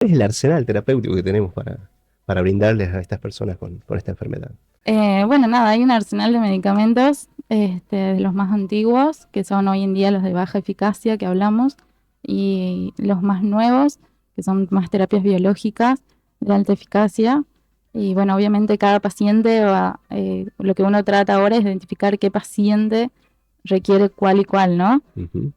es el arsenal terapéutico que tenemos para brindarles a estas personas con esta enfermedad? Bueno, nada, hay un arsenal de medicamentos de los más antiguos, que son hoy en día los de baja eficacia que hablamos, y los más nuevos, que son más terapias biológicas de alta eficacia. Y bueno, obviamente cada paciente lo que uno trata ahora es identificar qué paciente requiere cuál y cuál, ¿no? Ujú.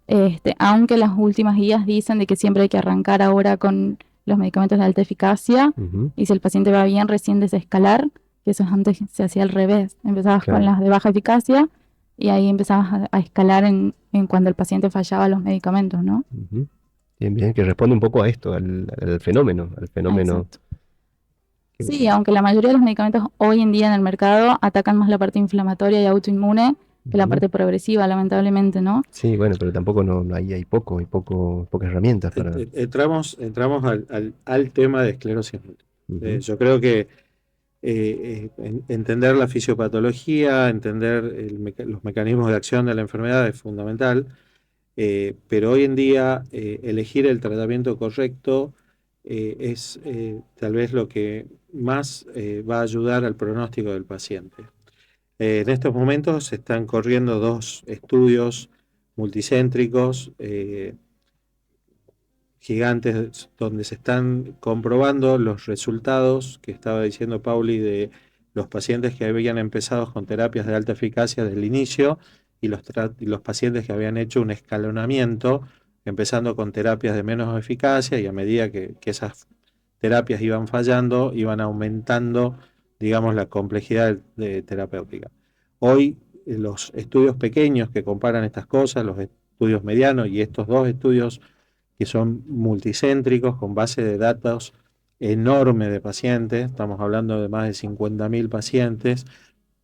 Aunque las últimas guías dicen de que siempre hay que arrancar ahora con los medicamentos de alta eficacia, Ujú. y si el paciente va bien, recién desescalar, que eso antes se hacía al revés. Empezabas con Claro. las de baja eficacia y ahí empezabas a escalar en cuando el paciente fallaba los medicamentos, ¿no? Ujú. Bien, bien, que responde un poco a esto, al fenómeno, al Ah, fenómeno. exacto. Sí, aunque la mayoría de los medicamentos hoy en día en el mercado atacan más la parte inflamatoria y autoinmune que la Ujú. parte progresiva, lamentablemente, ¿no? Sí, bueno, pero tampoco pocas herramientas para. Entramos al tema de esclerosis múltiple. Ujú. Yo creo que entender la fisiopatología, entender los mecanismos de acción de la enfermedad es fundamental, pero hoy en día elegir el tratamiento correcto es tal vez lo que más va a ayudar al pronóstico del paciente. En estos momentos se están corriendo dos estudios multicéntricos gigantes donde se están comprobando los resultados que estaba diciendo Pauli de los pacientes que habían empezado con terapias de alta eficacia desde el inicio y los pacientes que habían hecho un escalonamiento, empezando con terapias de menos eficacia y a medida que esas terapias iban fallando, iban aumentando, digamos, la complejidad terapéutica. Hoy, los estudios pequeños que comparan estas cosas, los estudios medianos y estos dos estudios que son multicéntricos, con base de datos enorme de pacientes, estamos hablando de más de 50.000 pacientes,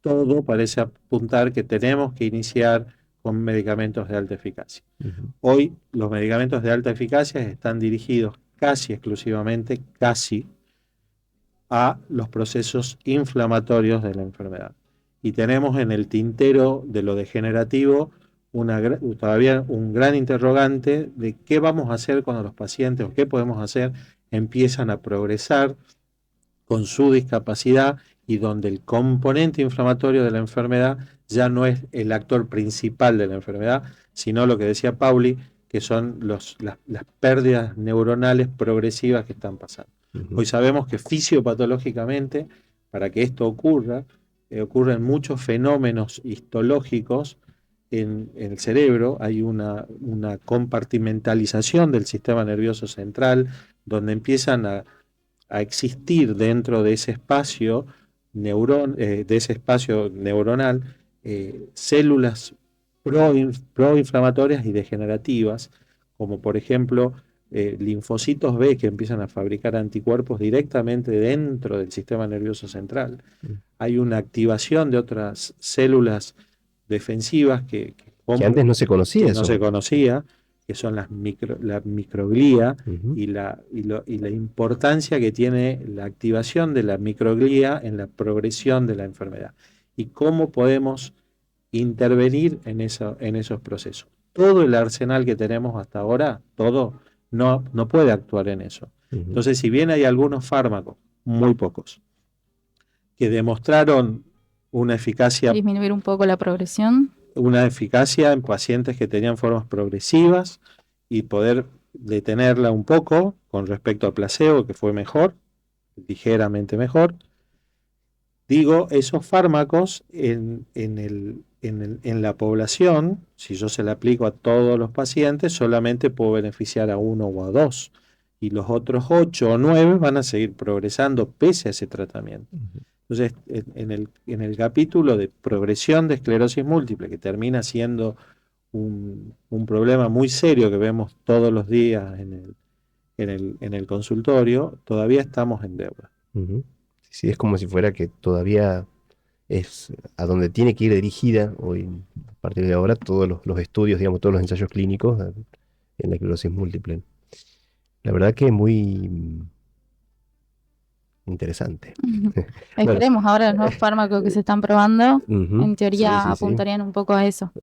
todo parece apuntar que tenemos que iniciar con medicamentos de alta eficacia. Ujú. Hoy los medicamentos de alta eficacia están dirigidos casi exclusivamente, casi, a los procesos inflamatorios de la enfermedad. Y tenemos en el tintero de lo degenerativo todavía un gran interrogante de qué vamos a hacer cuando los pacientes o qué podemos hacer empiezan a progresar con su discapacidad y donde el componente inflamatorio de la enfermedad ya no es el actor principal de la enfermedad, sino lo que decía Pauli, que son las pérdidas neuronales progresivas que están pasando. Ujú. Hoy sabemos que fisiopatológicamente, para que esto ocurra, ocurren muchos fenómenos histológicos en el cerebro. Hay una compartimentalización del sistema nervioso central, donde empiezan a existir dentro de ese espacio, de ese espacio neuronal células proinflamatorias y degenerativas, como por ejemplo linfocitos B que empiezan a fabricar anticuerpos directamente dentro del sistema nervioso central. Hay una activación de otras células defensivas Que antes no se conocía que no eso. se conocía, que son la microglía Ujú. y la importancia que tiene la activación de la microglía en la progresión de la enfermedad y cómo podemos intervenir en esos procesos. Todo el arsenal que tenemos hasta ahora, todo, no puede actuar en eso. Ujú. Entonces, si bien hay algunos fármacos, muy pocos, que demostraron una eficacia, Disminuir un poco la progresión. una eficacia en pacientes que tenían formas progresivas y poder detenerla un poco con respecto al placebo, que fue mejor, ligeramente mejor. Digo, esos fármacos en la población, si yo se le aplico a todos los pacientes, solamente puedo beneficiar a uno o a dos. Y los otros 8 o 9 van a seguir progresando pese a ese tratamiento. Ujú. Entonces, en el capítulo de progresión de esclerosis múltiple, que termina siendo un problema muy serio que vemos todos los días en el consultorio, todavía estamos en deuda. Ujú. Sí, es como si fuera que todavía es a donde tiene que ir dirigida hoy, a partir de ahora, todos los estudios, digamos, todos los ensayos clínicos en la esclerosis múltiple. La verdad que es muy interesante. Bueno, Esperemos ahora los nuevos fármacos que se están probando, ujú. en Sí, teoría sí, sí. apuntarían un poco a eso.